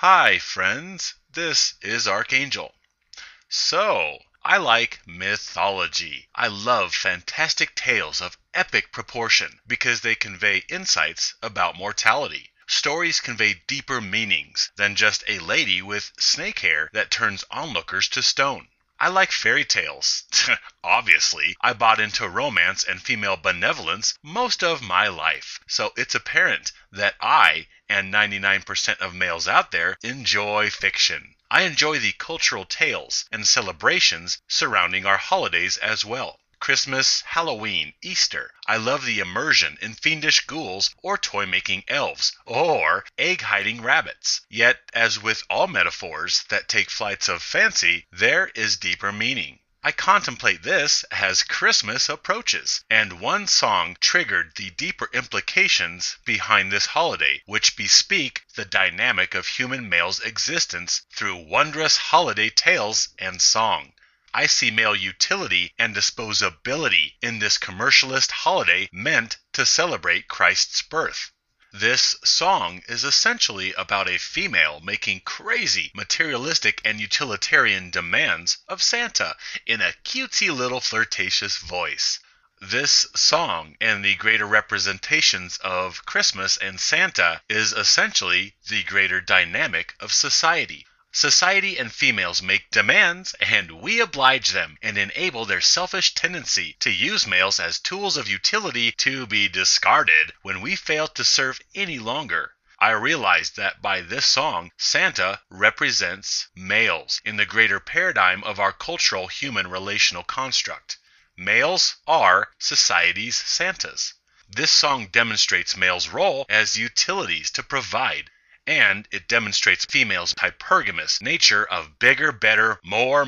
Hi, friends. This is Archangel. I like mythology. I love fantastic tales of epic proportion because they convey insights about mortality. Stories convey deeper meanings than just a lady with snake hair that turns onlookers to stone. I like fairy tales. Obviously, I bought into romance and female benevolence most of my life, so it's apparent that I and 99% of males out there enjoy fiction. I enjoy the cultural tales and celebrations surrounding our holidays as well. Christmas, Halloween, Easter. I love the immersion in fiendish ghouls or toy-making elves or egg-hiding rabbits. Yet, as with all metaphors that take flights of fancy, there is deeper meaning. I contemplate this as Christmas approaches, and one song triggered the deeper implications behind this holiday, which bespeak the dynamic of human male's existence through wondrous holiday tales and song. I see male utility and disposability in this commercialist holiday meant to celebrate Christ's birth. This song is essentially about a female making crazy materialistic and utilitarian demands of Santa in a cutesy little flirtatious voice. This song and the greater representations of Christmas and Santa is essentially the greater dynamic of society. Society and females make demands, and we oblige them and enable their selfish tendency to use males as tools of utility to be discarded when we fail to serve any longer. I realized that by this song, Santa represents males in the greater paradigm of our cultural human relational construct. Males are society's Santas. This song demonstrates males' role as utilities to provide, and it demonstrates females' hypergamous nature of bigger, better, more,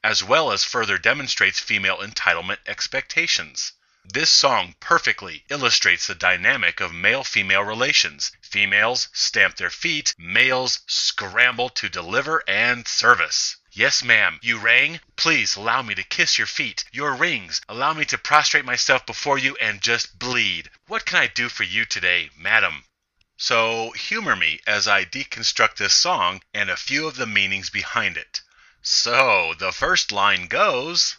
as well as further demonstrates female entitlement expectations. This song perfectly illustrates the dynamic of male-female relations. Females stamp their feet, males scramble to deliver and service. Yes, ma'am, you rang? Please allow me to kiss your feet, your rings. Allow me to prostrate myself before you and just bleed. What can I do for you today, madam? So humor me as I deconstruct this song and a few of the meanings behind it. So the first line goes,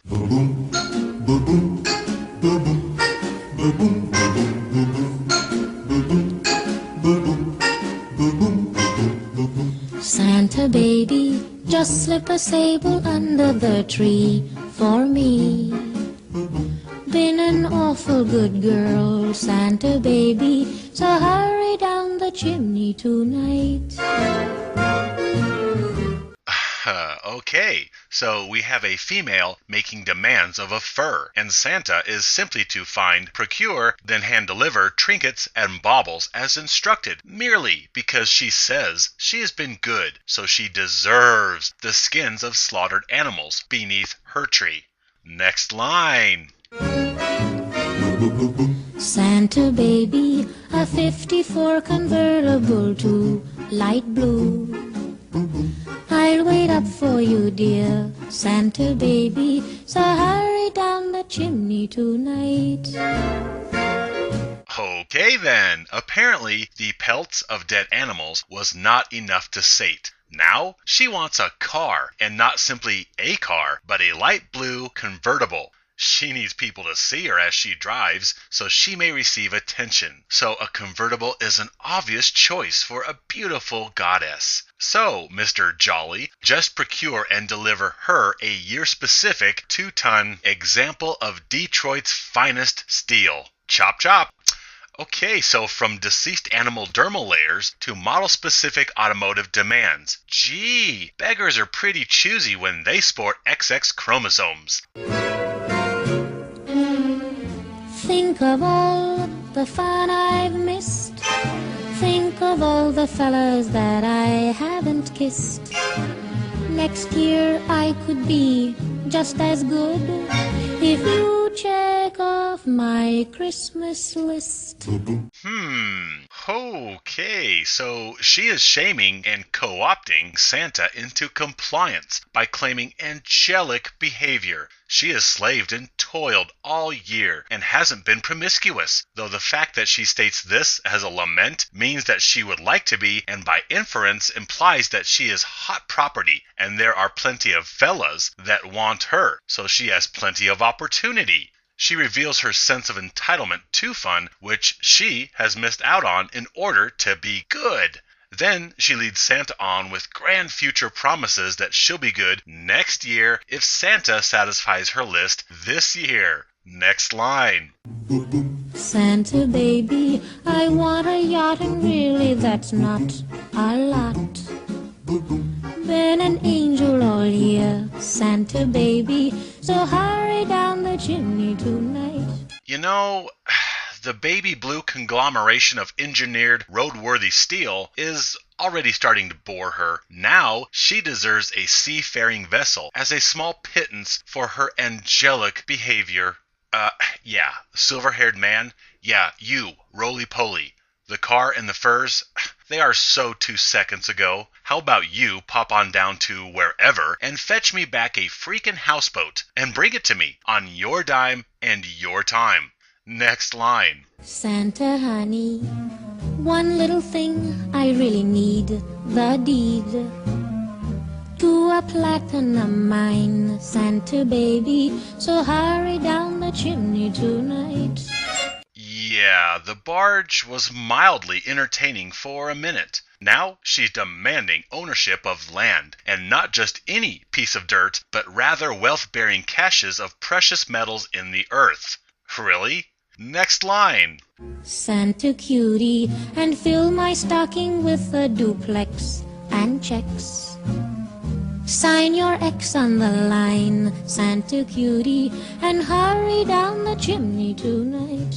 Santa baby, just slip a sable under the tree for me. Been an awful good girl, Santa baby, so hurry down the chimney tonight. Okay, so we have a female making demands of a fur, and Santa is simply to find, procure, then hand-deliver trinkets and baubles as instructed, merely because she says she has been good, so she deserves the skins of slaughtered animals beneath her tree. Next line. Santa baby, a 54 convertible to light blue. I'll wait up for you, dear Santa baby, so hurry down the chimney tonight. Okay then, apparently the pelts of dead animals was not enough to sate. Now she wants a car, and not simply a car, but a light blue convertible. She needs people to see her as she drives, so she may receive attention. So a convertible is an obvious choice for a beautiful goddess. So, Mr. Jolly, just procure and deliver her a year-specific 2-ton example of Detroit's finest steel. Chop chop! Okay, so from deceased animal dermal layers to model-specific automotive demands. Gee, beggars are pretty choosy when they sport XX chromosomes. Think of all the fun I've missed. Think of all the fellas that I haven't kissed. Next year I could be just as good if you check off my Christmas list. Okay, so she is shaming and co-opting Santa into compliance by claiming angelic behavior. She has slaved and toiled all year and hasn't been promiscuous, though the fact that she states this as a lament means that she would like to be, and by inference implies that she is hot property and there are plenty of fellas that want her, so she has plenty of opportunity. She reveals her sense of entitlement to fun, which she has missed out on in order to be good. Then she leads Santa on with grand future promises that she'll be good next year if Santa satisfies her list this year. Next line. Santa baby, I want a yacht, and really that's not a lot. Been an angel all year, Santa baby, so hurry down the chimney tonight. You know, the baby blue conglomeration of engineered roadworthy steel is already starting to bore her. Now she deserves a seafaring vessel as a small pittance for her angelic behavior. Yeah, silver-haired man. Yeah, you, roly-poly. The car and the furs, they are so 2 seconds ago. How about you pop on down to wherever and fetch me back a freaking houseboat and bring it to me on your dime and your time. Next line. Santa honey, one little thing I really need, the deed to a platinum mine, Santa baby, so hurry down the chimney tonight. Yeah, the barge was mildly entertaining for a minute. Now she's demanding ownership of land, and not just any piece of dirt, but rather wealth-bearing caches of precious metals in the earth. Really? Next line. Santa cutie, and fill my stocking with a duplex and checks. Sign your X on the line, Santa cutie, and hurry down the chimney tonight.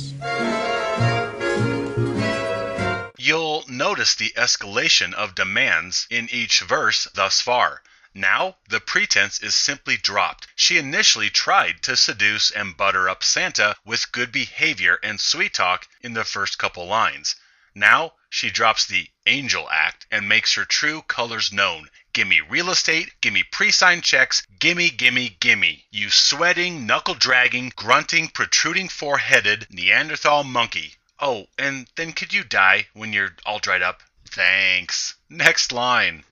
You'll notice the escalation of demands in each verse thus far. Now, the pretense is simply dropped. She initially tried to seduce and butter up Santa with good behavior and sweet talk in the first couple lines. Now, she drops the angel act and makes her true colors known. Gimme real estate, gimme pre-signed checks, gimme, gimme, gimme. You sweating, knuckle-dragging, grunting, protruding four-headed Neanderthal monkey. Oh, and then could you die when you're all dried up? Thanks. Next line.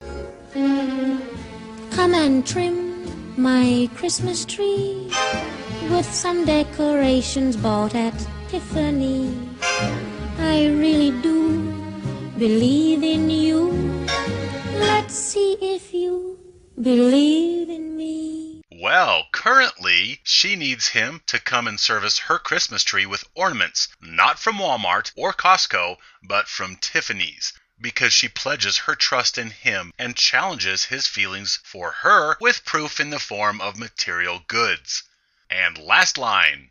Come and trim my Christmas tree with some decorations bought at Tiffany. I really do believe in you. Let's see if you believe in me. Well, currently, she needs him to come and service her Christmas tree with ornaments, not from Walmart or Costco, but from Tiffany's, because she pledges her trust in him and challenges his feelings for her with proof in the form of material goods. And last line.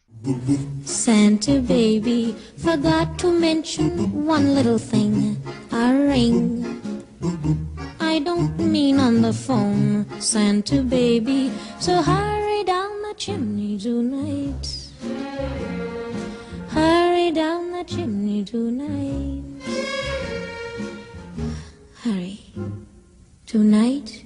Santa baby, forgot to mention one little thing, a ring. I don't mean on the phone, Santa baby, so hurry down the chimney tonight. Hurry down the chimney tonight. Hurry. Tonight.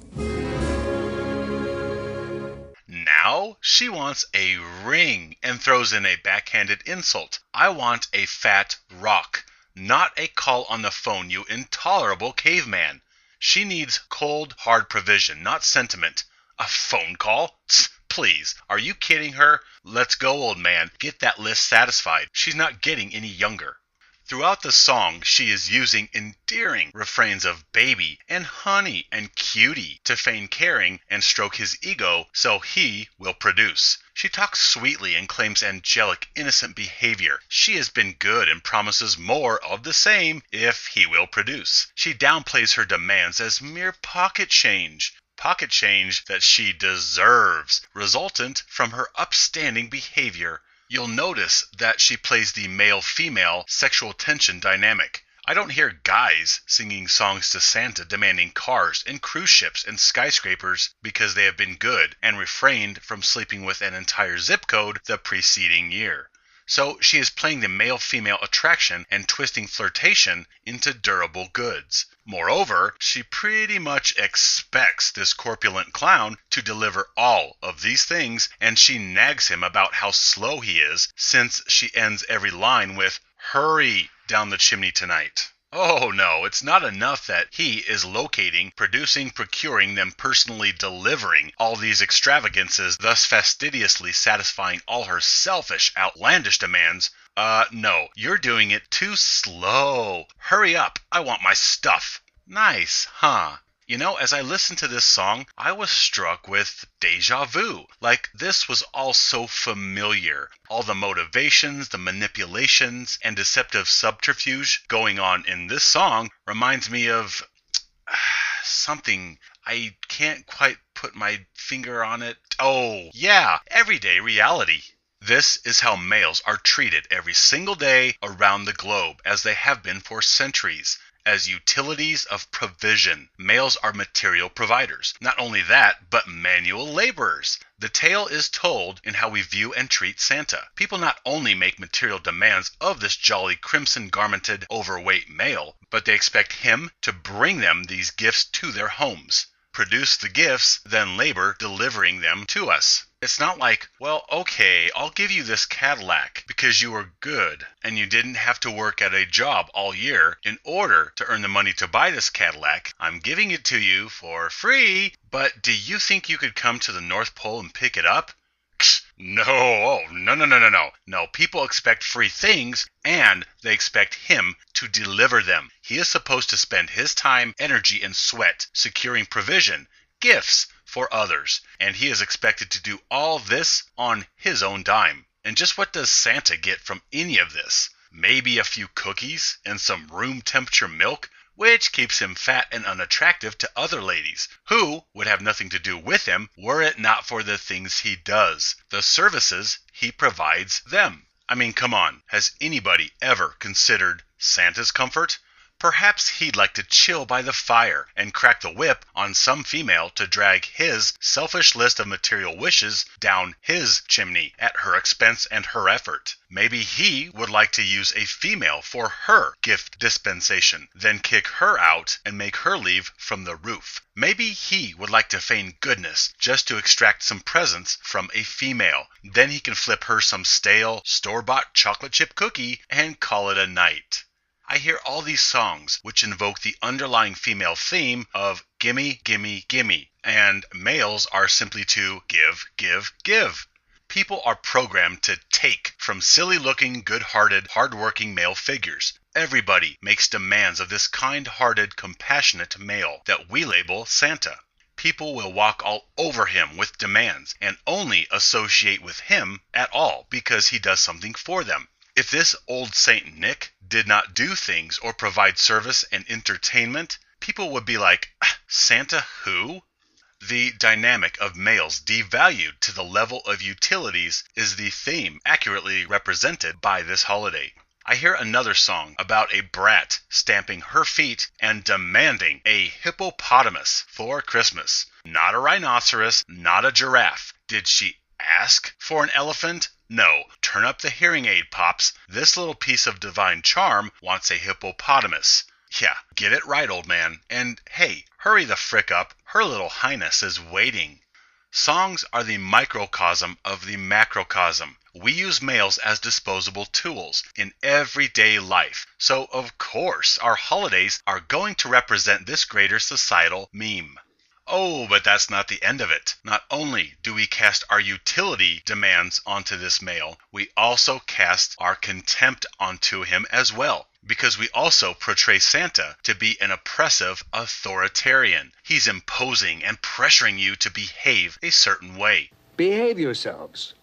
Now she wants a ring and throws in a backhanded insult. I want a fat rock, not a call on the phone, you intolerable caveman. She needs cold, hard provision, not sentiment. A phone call? Tsk, please, are you kidding her? Let's go, old man. Get that list satisfied. She's not getting any younger. Throughout the song, she is using endearing refrains of baby and honey and cutie to feign caring and stroke his ego so he will produce. She talks sweetly and claims angelic, innocent behavior. She has been good and promises more of the same if he will produce. She downplays her demands as mere pocket change that she deserves, resultant from her upstanding behavior. You'll notice that she plays the male-female sexual tension dynamic. I don't hear guys singing songs to Santa demanding cars and cruise ships and skyscrapers because they have been good and refrained from sleeping with an entire zip code the preceding year. So she is playing the male-female attraction and twisting flirtation into durable goods. Moreover, she pretty much expects this corpulent clown to deliver all of these things, and she nags him about how slow he is, since she ends every line with, "Hurry down the chimney tonight." Oh no, it's not enough that he is locating, producing, procuring, then personally delivering all these extravagances, thus fastidiously satisfying all her selfish, outlandish demands. No, you're doing it too slow. Hurry up, I want my stuff. Nice, huh? You know, as I listened to this song, I was struck with deja vu. Like, this was all so familiar. All the motivations, the manipulations, and deceptive subterfuge going on in this song reminds me of something. I can't quite put my finger on it. Oh, yeah, everyday reality. This is how males are treated every single day around the globe, as they have been for centuries. As utilities of provision. Males are material providers. Not only that, but manual laborers. The tale is told in how we view and treat Santa. People not only make material demands of this jolly crimson-garmented, overweight male, but they expect him to bring them these gifts to their homes. Produce the gifts, then labor delivering them to us. It's not like, well, okay, I'll give you this Cadillac because you were good and you didn't have to work at a job all year in order to earn the money to buy this Cadillac. I'm giving it to you for free, but do you think you could come to the North Pole and pick it up? No, no. No, people expect free things, and they expect him to deliver them. He is supposed to spend his time, energy, and sweat securing provision, gifts for others, and he is expected to do all this on his own dime. And just what does Santa get from any of this? Maybe a few cookies and some room temperature milk, which keeps him fat and unattractive to other ladies, who would have nothing to do with him were it not for the things he does, the services he provides them. I mean, come on, has anybody ever considered Santa's comfort? Perhaps he'd like to chill by the fire and crack the whip on some female to drag his selfish list of material wishes down his chimney at her expense and her effort. Maybe he would like to use a female for her gift dispensation, then kick her out and make her leave from the roof. Maybe he would like to feign goodness just to extract some presents from a female. Then he can flip her some stale, store-bought chocolate chip cookie and call it a night. I hear all these songs which invoke the underlying female theme of gimme, gimme, gimme, and males are simply to give, give, give. People are programmed to take from silly-looking, good-hearted, hard-working male figures. Everybody makes demands of this kind-hearted, compassionate male that we label Santa. People will walk all over him with demands and only associate with him at all because he does something for them. If this old Saint Nick did not do things or provide service and entertainment, people would be like, Santa who? The dynamic of males devalued to the level of utilities is the theme accurately represented by this holiday. I hear another song about a brat stamping her feet and demanding a hippopotamus for Christmas. Not a rhinoceros, not a giraffe. Did she ask for an elephant? No, turn up the hearing aid, Pops. This little piece of divine charm wants a hippopotamus. Yeah, get it right, old man. And hey, hurry the frick up. Her little highness is waiting. Songs are the microcosm of the macrocosm. We use males as disposable tools in everyday life. So, of course, our holidays are going to represent this greater societal meme. Oh, but that's not the end of it. Not only do we cast our utility demands onto this male, we also cast our contempt onto him as well. Because we also portray Santa to be an oppressive authoritarian. He's imposing and pressuring you to behave a certain way. Behave yourselves,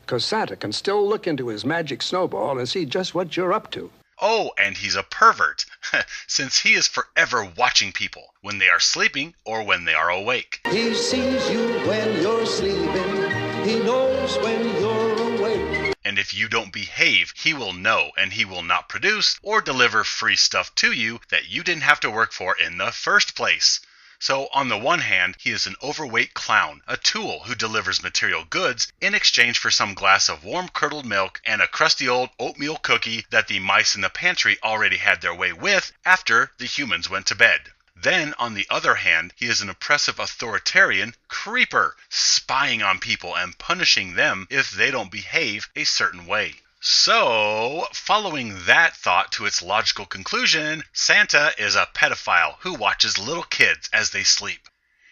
because Santa can still look into his magic snowball and see just what you're up to. Oh, and he's a pervert, since he is forever watching people when they are sleeping or when they are awake. He sees you when you're sleeping. He knows when you're awake. and if you don't behave, he will know, and he will not produce or deliver free stuff to you that you didn't have to work for in the first place. So on the one hand, he is an overweight clown, a tool who delivers material goods in exchange for some glass of warm curdled milk and a crusty old oatmeal cookie that the mice in the pantry already had their way with after the humans went to bed. Then, on the other hand, he is an oppressive authoritarian creeper, spying on people and punishing them if they don't behave a certain way. So, following that thought to its logical conclusion, Santa is a pedophile who watches little kids as they sleep.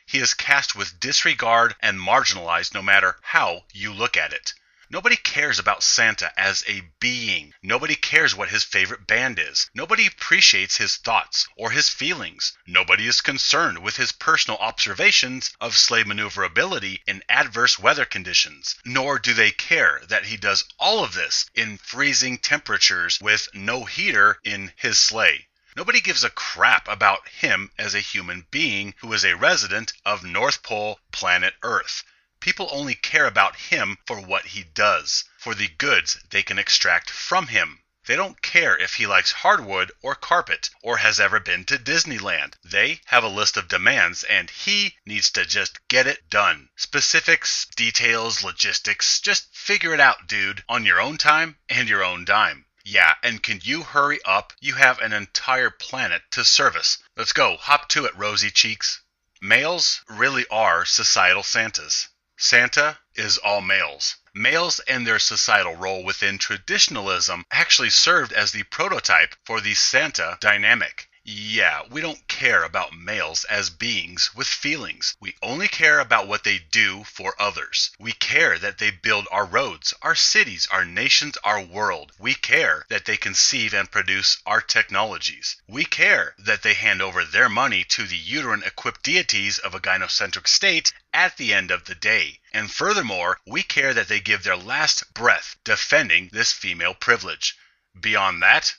He is cast with disregard and marginalized no matter how you look at it. Nobody cares about Santa as a being. Nobody cares what his favorite band is. Nobody appreciates his thoughts or his feelings. Nobody is concerned with his personal observations of sleigh maneuverability in adverse weather conditions. Nor do they care that he does all of this in freezing temperatures with no heater in his sleigh. Nobody gives a crap about him as a human being who is a resident of North Pole planet Earth. People only care about him for what he does, for the goods they can extract from him. They don't care if he likes hardwood or carpet, or has ever been to Disneyland. They have a list of demands, and he needs to just get it done. Specifics, details, logistics, just figure it out, dude, on your own time and your own dime. Yeah, and can you hurry up? You have an entire planet to service. Let's go, hop to it, rosy cheeks. Males really are societal Santas. Santa is all males. Males and their societal role within traditionalism actually served as the prototype for the Santa dynamic. Yeah, we don't care about males as beings with feelings. We only care about what they do for others. We care that they build our roads, our cities, our nations, our world. We care that they conceive and produce our technologies. We care that they hand over their money to the uterine-equipped deities of a gynocentric state at the end of the day. And furthermore, we care that they give their last breath defending this female privilege. Beyond that,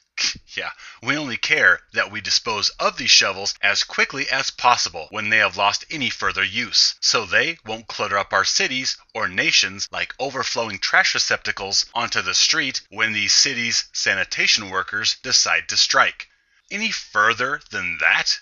yeah, we only care that we dispose of these shovels as quickly as possible when they have lost any further use, so they won't clutter up our cities or nations like overflowing trash receptacles onto the street when these cities' sanitation workers decide to strike. Any further than that,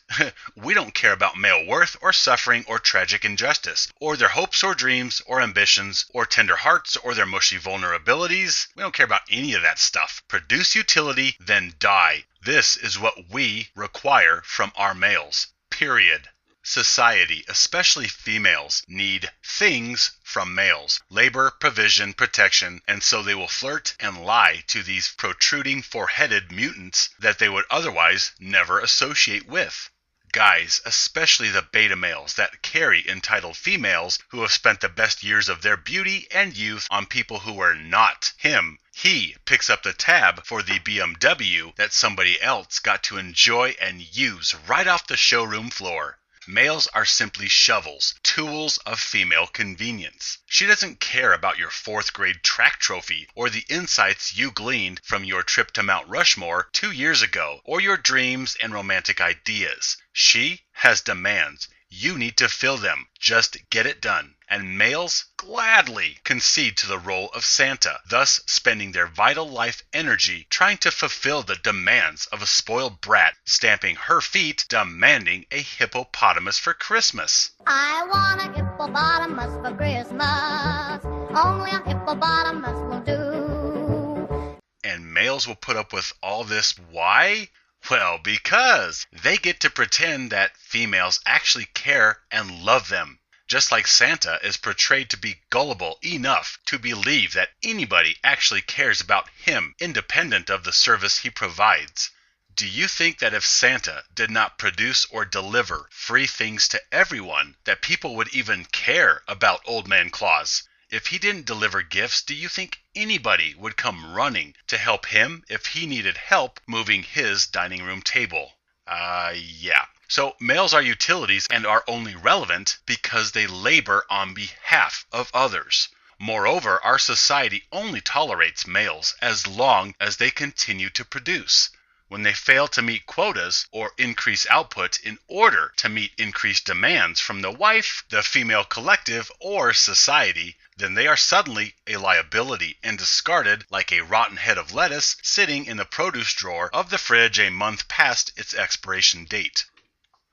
we don't care about male worth or suffering or tragic injustice, or their hopes or dreams or ambitions or tender hearts or their mushy vulnerabilities. We don't care about any of that stuff. Produce utility, then die. This is what we require from our males. Period. Society, especially females, need things from males. Labor, provision, protection, and so they will flirt and lie to these protruding four-headed mutants that they would otherwise never associate with. Guys, especially the beta males that carry entitled females who have spent the best years of their beauty and youth on people who are not him. He picks up the tab for the BMW that somebody else got to enjoy and use right off the showroom floor. Males are simply shovels, tools of female convenience. She doesn't care about your 4th grade track trophy or the insights you gleaned from your trip to Mount Rushmore 2 years ago or your dreams and romantic ideas. She has demands. You need to fill them. Just get it done. And males gladly concede to the role of Santa, thus spending their vital life energy trying to fulfill the demands of a spoiled brat, stamping her feet, demanding a hippopotamus for Christmas. I want a hippopotamus for Christmas. Only a hippopotamus will do. And males will put up with all this. Why? Well, because they get to pretend that females actually care and love them. Just like Santa is portrayed to be gullible enough to believe that anybody actually cares about him, independent of the service he provides. Do you think that if Santa did not produce or deliver free things to everyone, that people would even care about Old Man Claus? If he didn't deliver gifts, do you think anybody would come running to help him if he needed help moving his dining room table? Yeah. So males are utilities and are only relevant because they labor on behalf of others. Moreover, our society only tolerates males as long as they continue to produce. When they fail to meet quotas or increase output in order to meet increased demands from the wife, the female collective, or society, then they are suddenly a liability and discarded like a rotten head of lettuce sitting in the produce drawer of the fridge a month past its expiration date.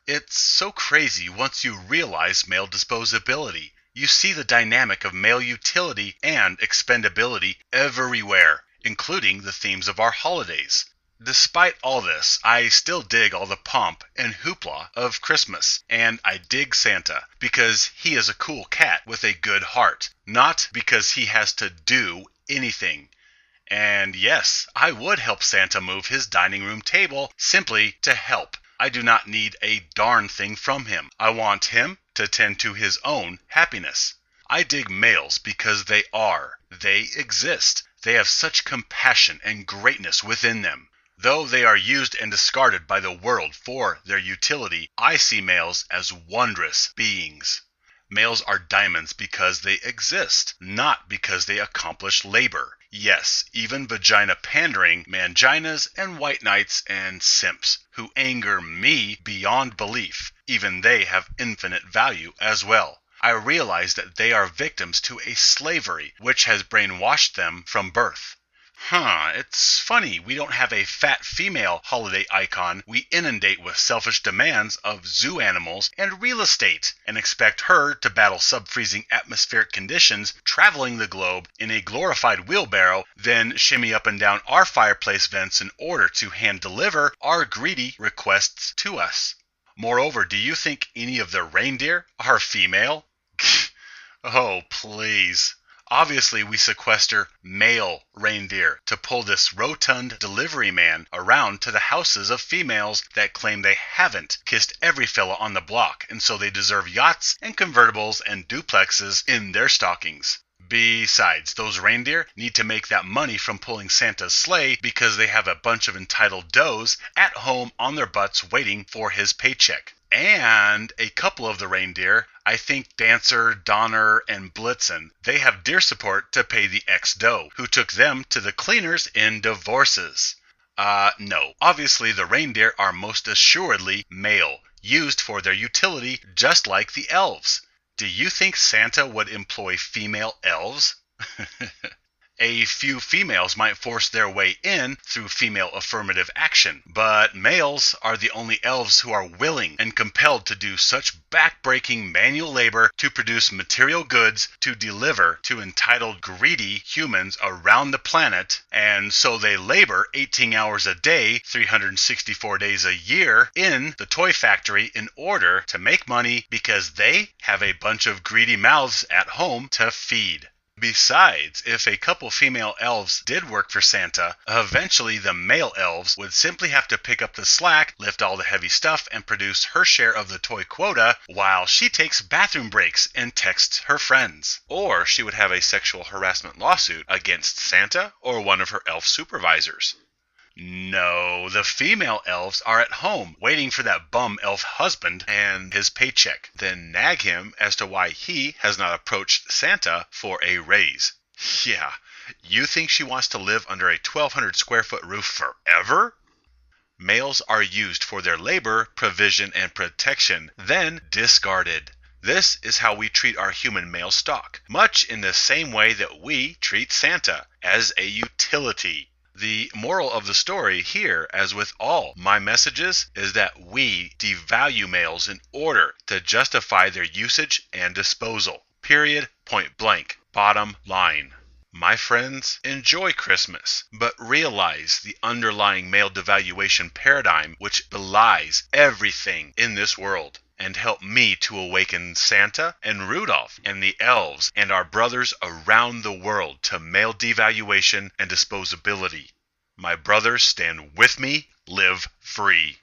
It's so crazy once you realize male disposability. You see the dynamic of male utility and expendability everywhere, including the themes of our holidays. Despite all this, I still dig all the pomp and hoopla of Christmas, and I dig Santa because he is a cool cat with a good heart, not because he has to do anything. And yes, I would help Santa move his dining room table simply to help. I do not need a darn thing from him. I want him to tend to his own happiness. I dig males because they exist. They have such compassion and greatness within them. Though they are used and discarded by the world for their utility, I see males as wondrous beings. Males are diamonds because they exist, not because they accomplish labor. Yes, even vagina-pandering manginas and white knights and simps, who anger me beyond belief, even they have infinite value as well. I realize that they are victims to a slavery which has brainwashed them from birth. It's funny we don't have a fat female holiday icon we inundate with selfish demands of zoo animals and real estate and expect her to battle sub-freezing atmospheric conditions traveling the globe in a glorified wheelbarrow, then shimmy up and down our fireplace vents in order to hand-deliver our greedy requests to us. Moreover, do you think any of the reindeer are female? Oh, please. Obviously, we sequester male reindeer to pull this rotund delivery man around to the houses of females that claim they haven't kissed every fella on the block, and so they deserve yachts and convertibles and duplexes in their stockings. Besides, those reindeer need to make that money from pulling Santa's sleigh because they have a bunch of entitled does at home on their butts waiting for his paycheck. And a couple of the reindeer, I think Dancer, Donner, and Blitzen, they have deer support to pay the ex-doe, who took them to the cleaners in divorces. No. Obviously, the reindeer are most assuredly male, used for their utility just like the elves. Do you think Santa would employ female elves? A few females might force their way in through female affirmative action, but males are the only elves who are willing and compelled to do such back-breaking manual labor to produce material goods to deliver to entitled greedy humans around the planet, and so they labor 18 hours a day, 364 days a year in the toy factory in order to make money because they have a bunch of greedy mouths at home to feed. Besides, if a couple female elves did work for Santa, eventually the male elves would simply have to pick up the slack, lift all the heavy stuff, and produce her share of the toy quota while she takes bathroom breaks and texts her friends. Or she would have a sexual harassment lawsuit against Santa or one of her elf supervisors. No, the female elves are at home waiting for that bum elf husband and his paycheck, then nag him as to why he has not approached Santa for a raise. Yeah, you think she wants to live under a 1,200 square foot roof forever? Males are used for their labor, provision, and protection, then discarded. This is how we treat our human male stock, much in the same way that we treat Santa, as a utility. The moral of the story here, as with all my messages, is that we devalue males in order to justify their usage and disposal. Period. Point blank. Bottom line. My friends, enjoy Christmas, but realize the underlying male devaluation paradigm which belies everything in this world, and help me to awaken Santa and Rudolph and the elves and our brothers around the world to male devaluation and disposability. My brothers, stand with me, live free.